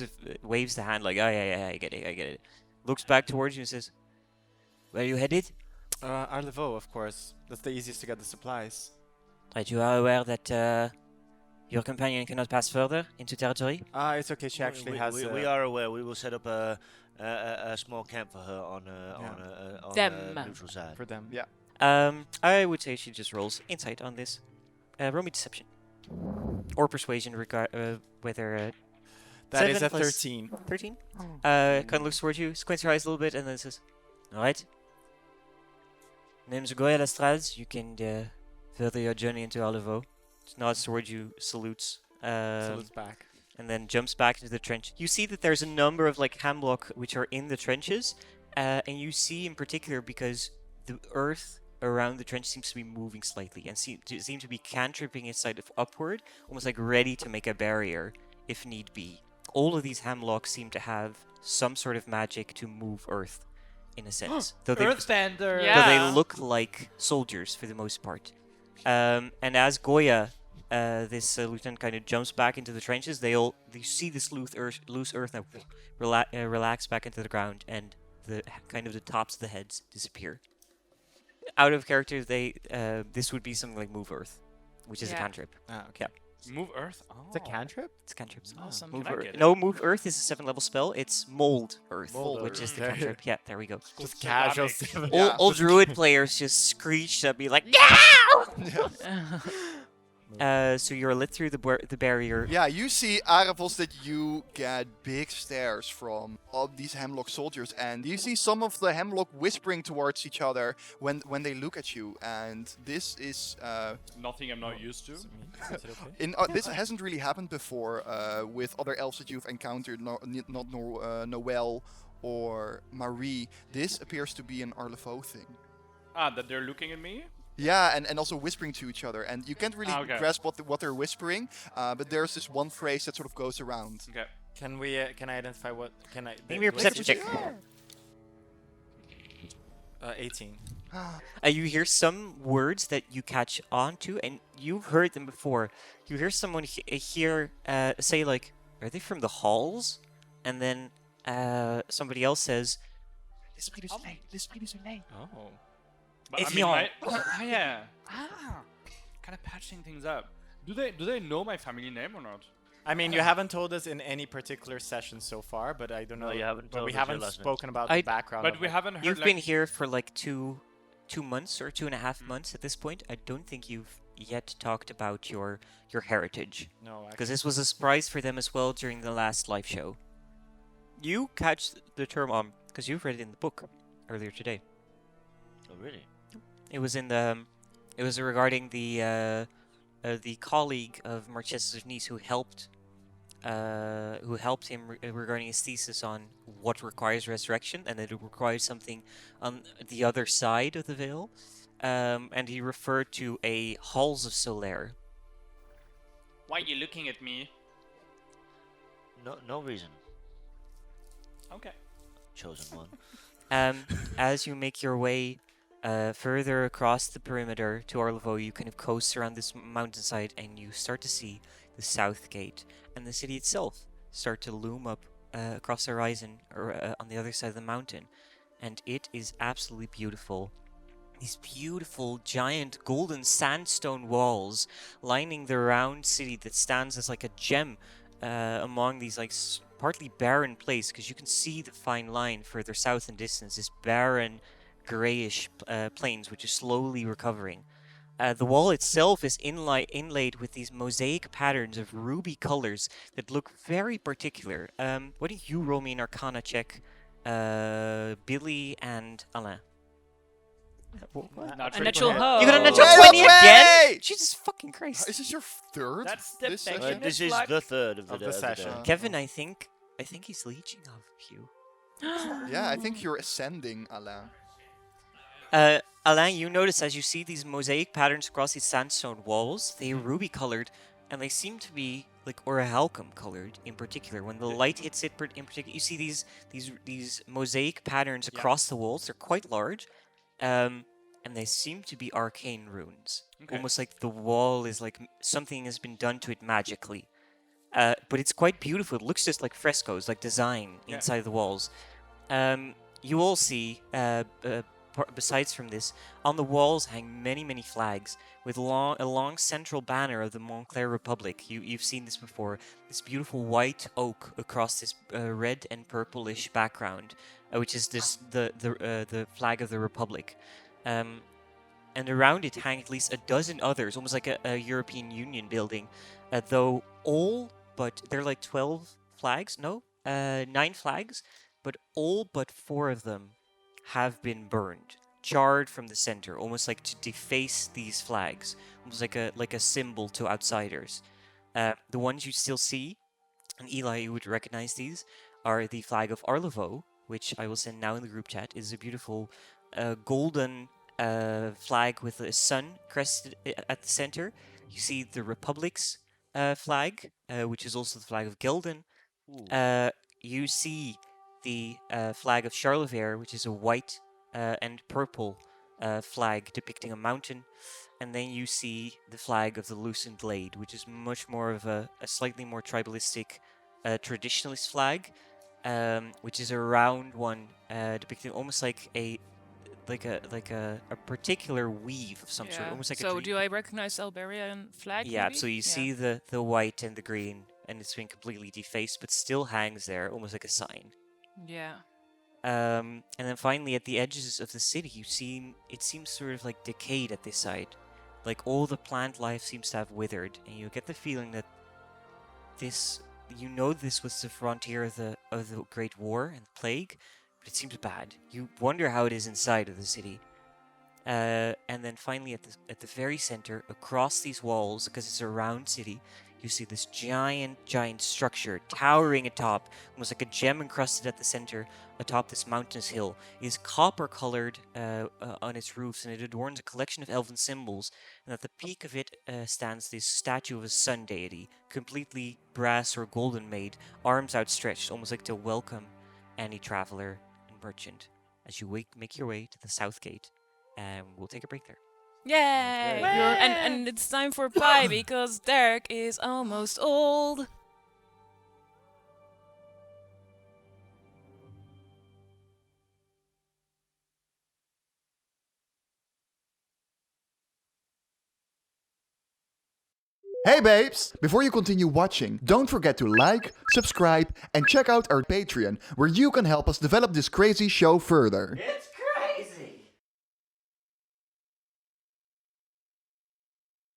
the hand like, oh yeah, I get it. Looks back towards you and says, "Where are you headed?" Arlevo, of course. That's the easiest to get the supplies. Right, you are aware that your companion cannot pass further into territory? It's okay. She actually has. We are aware. We will set up a small camp for her on Them. neutral side. for them. Yeah. I would say she just rolls insight on this. Roll me deception. Or persuasion, whether... That is 7 a plus 13. 13? Kind of looks towards you, squints her eyes a little bit, and then says, "Alright. Name's Goya Lestrade. You can further your journey into Arlevo." Nods towards you, salutes. Salutes back. And then jumps back into the trench. You see that there's a number of like hemlock which are in the trenches, and you see in particular because the earth around the trench seems to be moving slightly and seem to be cantripping its side upward, almost like ready to make a barrier if need be. All of these hemlocks seem to have some sort of magic to move earth, in a sense. Though Earthbender! Yeah. they look like soldiers for the most part. And as Goya, this lieutenant, kind of jumps back into the trenches, they see this loose earth now relax back into the ground, and the tops of the heads disappear. Out of character, this would be something like move earth, which is a Yeah. cantrip. Okay. Move Earth? Oh. It's a cantrip? It's a cantrip. Awesome. Move Can I earth. get it? No, move earth is a 7th level spell. It's mold earth, Mold which earth. is the cantrip. Yeah, there we go. Just casual. Ceramic. Yeah. All druid players just screech at me like, "No!" So you're lit through the barrier. Yeah, you see, Aaravos, that you get big stares from all these Hemlock soldiers, and you see some of the Hemlock whispering towards each other when they look at you, and this is Nothing I'm not used to. this hasn't really happened before with other elves that you've encountered, not Noel or Marie. This appears to be an Arlevo thing. That they're looking at me? Yeah, and also whispering to each other, and you can't really Okay. grasp what they're whispering, but there's this one phrase that sort of goes around. Okay. Can we? Can I identify what? Can I? Give me your perception check. 18. You hear some words that you catch on to, and you've heard them before. You hear someone say like, "Are they from the halls?" And then somebody else says, "L'esprit du soleil." Oh. But If I mean, you're- yeah. Kind of patching things up. Do they know my family name or not? I mean, you haven't told us in any particular session so far, but I don't know. No, you haven't But told we us your haven't last name. spoken about I- the background. But of we it. haven't heard. You've like, been here for like two months or 2.5 months at this point. I don't think you've yet talked about your heritage, No, because actually. this was a surprise for them as well during the last live show. You catch the term because you've read it in the book earlier today. Oh, really? It was in the. It was regarding the colleague of Marchesa's niece who helped him regarding his thesis on what requires resurrection, and that it requires something on the other side of the veil. And he referred to a halls of Solaire. Why are you looking at me? no reason. Okay. Chosen one. As you make your way further across the perimeter to Arlevo, you kind of coast around this mountainside and you start to see the south gate and the city itself start to loom up across the horizon or on the other side of the mountain. And it is absolutely beautiful. These beautiful, giant, golden sandstone walls lining the round city that stands as like a gem among these like partly barren place, because you can see the fine line further south in distance, this barren, grayish plains, which is slowly recovering. The wall itself is inlaid with these mosaic patterns of ruby colors that look very particular. Why don't you roll me an Arcana check, Billy and Alain? Not A natural hit. hoe. You got a natural Way 20 away! again? Jesus fucking Christ. Is this your third? That's the this thing. session? This is like- the third of Of the the day. session. Kevin, I think he's leeching off of you. Yeah, I think you're ascending, Alain. Alain, you notice as you see these mosaic patterns across these sandstone walls, they're ruby colored, and they seem to be like orichalcum colored in particular. When the light hits it, in particular, you see these mosaic patterns across the walls. They're quite large, and they seem to be arcane runes. Okay. Almost like the wall is like something has been done to it magically. But it's quite beautiful. It looks just like frescoes, like design Yeah. inside the walls. You all see, besides from this, on the walls hang many flags with a long central banner of the Montclaire Republic. You've seen this before. This beautiful white oak across this red and purplish background, which is the flag of the Republic. And around it hang at least a dozen others, almost like a European Union building, though all but they're like 12 flags, no, 9 flags, but all but 4 of them have been burned, charred from the center, almost like to deface these flags, almost like a symbol to outsiders. The ones you still see, and Eli, you would recognize these, are the flag of Arlevo, which I will send now in the group chat. Is a beautiful golden flag with a sun crested at the center. You see the Republic's flag, which is also the flag of Gelden. You see the flag of Charlevoix, which is a white and purple flag depicting a mountain. And then you see the flag of the Loosened Blade, which is much more of a slightly more tribalistic traditionalist flag, which is a round one depicting almost like a particular weave of some sort, almost like a So dream. do I recognize Alberian flag? Yeah, maybe? so you see the white and the green, and it's been completely defaced, but still hangs there, almost like a sign. Yeah. And then finally, at the edges of the city, it seems sort of like decayed at this side. Like all the plant life seems to have withered, and you get the feeling that this was the frontier of the Great War and the Plague, but it seems bad. You wonder how it is inside of the city. And then finally, at the very center, across these walls, because it's a round city, you see this giant structure towering atop, almost like a gem encrusted at the center, atop this mountainous hill. It is copper-colored on its roofs, and it adorns a collection of elven symbols. And at the peak of it stands this statue of a sun deity, completely brass or golden made, arms outstretched, almost like to welcome any traveler and merchant as you make your way to the south gate. And we'll take a break there. Yay! And it's time for pie because Derk is almost old. Hey babes! Before you continue watching, don't forget to like, subscribe, and check out our Patreon, where you can help us develop this crazy show further. It's